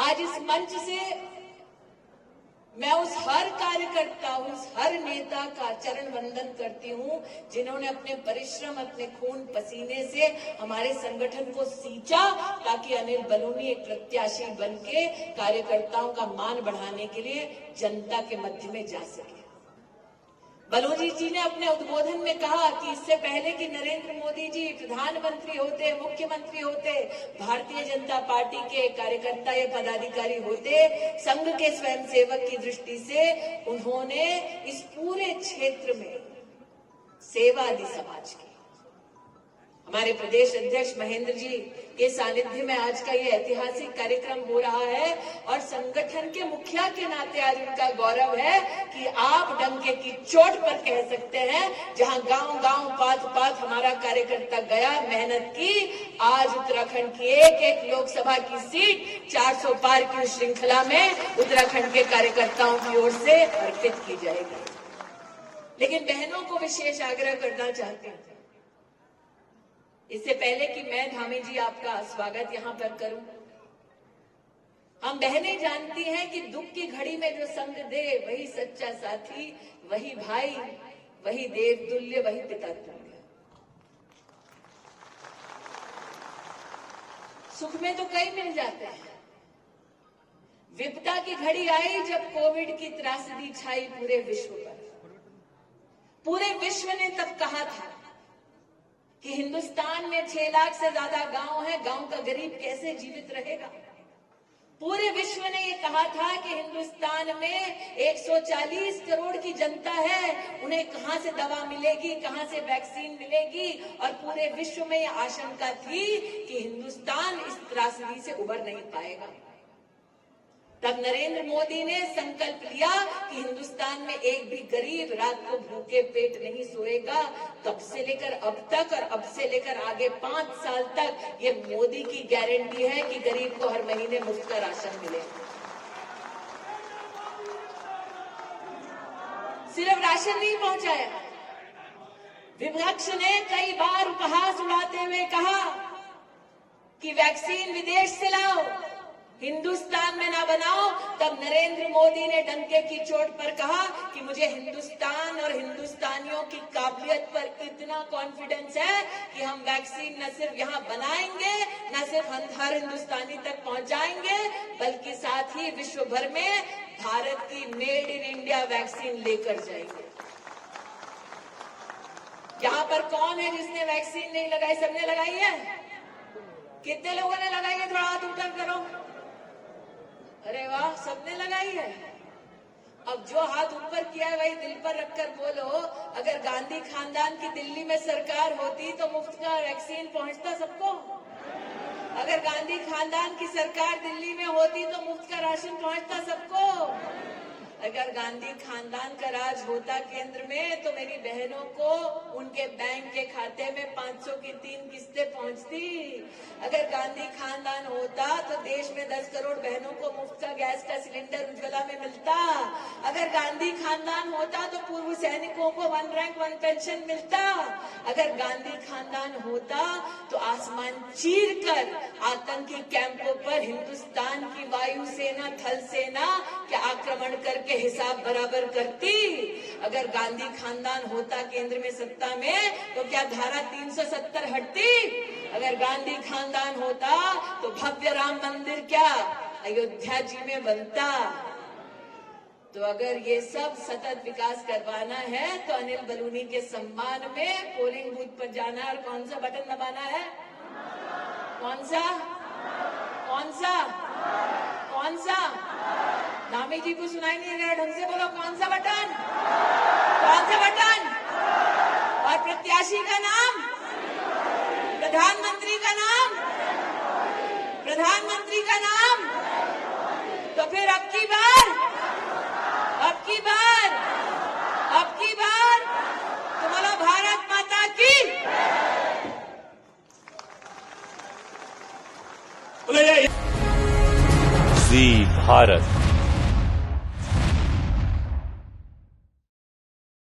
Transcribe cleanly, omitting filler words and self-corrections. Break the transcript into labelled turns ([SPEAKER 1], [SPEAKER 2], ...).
[SPEAKER 1] आज इस मंच से मैं उस हर कार्यकर्ता, उस हर नेता का चरण वंदन करती हूं जिन्होंने अपने परिश्रम, अपने खून पसीने से हमारे संगठन को सींचा, ताकि अनिल बलूनी एक प्रत्याशी बनके कार्यकर्ताओं का मान बढ़ाने के लिए जनता के मध्य में जा सके। बलूनी जी ने अपने उद्बोधन में कहा कि इससे पहले कि नरेंद्र मोदी जी प्रधानमंत्री होते, मुख्यमंत्री होते, भारतीय जनता पार्टी के कार्यकर्ता या पदाधिकारी होते, संघ के स्वयंसेवक की दृष्टि से उन्होंने इस पूरे क्षेत्र में सेवा दी समाज की। हमारे प्रदेश अध्यक्ष महेंद्र जी के सानिध्य में आज का ये ऐतिहासिक कार्यक्रम हो रहा है और संगठन के मुखिया के नाते आज उनका गौरव है कि आप डंके की चोट पर कह सकते हैं, जहां गांव-गांव, पात-पात हमारा कार्यकर्ता गया, मेहनत की, आज उत्तराखंड की एक-एक लोकसभा की सीट 400 पार की श्रृंखला में उत्तराखंड के कार्यकर्ताओं की ओर से अर्पित की जाएगी। लेकिन बहनों को विशेष आग्रह करना चाहते हैं, इससे पहले कि मैं धामी जी आपका स्वागत यहां पर करूं, हम बहनें जानती हैं कि दुख की घड़ी में जो संग दे वही सच्चा साथी, वही भाई, वही देव तुल्य, वही पिता तुल्य। सुख में तो कई मिल जाते हैं, विपदा की घड़ी आई जब कोविड की त्रासदी छाई पूरे विश्व पर। पूरे विश्व ने तब कहा था कि हिंदुस्तान में 6 लाख से ज्यादा गांव है, गांव का गरीब कैसे जीवित रहेगा। पूरे विश्व ने ये कहा था कि हिंदुस्तान में 140 करोड़ की जनता है, उन्हें कहां से दवा मिलेगी, कहां से वैक्सीन मिलेगी, और पूरे विश्व में ये आशंका थी कि हिंदुस्तान इस त्रासदी से उबर नहीं पाएगा। तब नरेंद्र मोदी ने संकल्प लिया कि हिंदुस्तान में एक भी गरीब रात को भूखे पेट नहीं सोएगा। तब से लेकर अब तक और अब से लेकर आगे 5 साल तक ये मोदी की गारंटी है कि गरीब को हर महीने मुफ्त का राशन मिले। सिर्फ राशन नहीं पहुंचाया, विपक्ष ने कई बार उपहास उड़ाते हुए कहा कि वैक्सीन विदेश से लाओ, हिंदुस्तान में ना बनाओ। तब नरेंद्र मोदी ने डंके की चोट पर कहा कि मुझे हिंदुस्तान और हिंदुस्तानियों की काबिलियत पर इतना कॉन्फिडेंस है कि हम वैक्सीन न सिर्फ यहाँ बनाएंगे, न सिर्फ हर हिंदुस्तानी तक पहुंचाएंगे, बल्कि साथ ही विश्व भर में भारत की मेड इन इंडिया वैक्सीन लेकर जाएंगे। यहाँ पर कौन है जिसने वैक्सीन नहीं लगाई? सबने लगाई है? कितने लोगों ने लगाई है? थोड़ा हाथ ऊपर करो। अरे वाह, सबने लगाई है। अब जो हाथ ऊपर किया है वही दिल पर रखकर बोलो, अगर गांधी खानदान की दिल्ली में सरकार होती तो मुफ्त का वैक्सीन पहुंचता सबको? अगर गांधी खानदान की सरकार दिल्ली में होती तो मुफ्त का राशन पहुंचता सबको? अगर गांधी खानदान का राज होता केंद्र में तो मेरी बहनों को उनके बैंक के खाते में 500 की 3 किस्तें पहुंचती। अगर गांधी खानदान होता तो देश में 10 करोड़ बहनों को मुफ्त का गैस का सिलेंडर उज्ज्वला में मिलता। अगर गांधी खानदान होता तो पूर्व सैनिकों को 1 रैंक 1 पेंशन मिलता। अगर गांधी खानदान होता तो आसमान चीर कर आतंकी कैंपों पर हिंदुस्तान की वायुसेना, थल सेना के आक्रमण करके हिसाब बराबर करती। अगर गांधी खानदान होता केंद्र में सत्ता में तो क्या धारा 370 हटती? अगर गांधी खानदान होता तो भव्य राम मंदिर क्या अयोध्या जी में बनता? तो अगर ये सब सतत विकास करवाना है तो अनिल बलूनी के सम्मान में पोलिंग बूथ पर जाना है। और कौन सा बटन दबाना है? कौन सा? कौन सा? कौन सा? धामी जी को सुनाई नहीं रहा, ढंग से बोलो। कौन सा बटन? कौन सा बटन? और प्रत्याशी का नाम? प्रधानमंत्री का नाम? प्रधानमंत्री का नाम? तो फिर अब की बार तुम्हारा भारत माता की
[SPEAKER 2] जी भारत।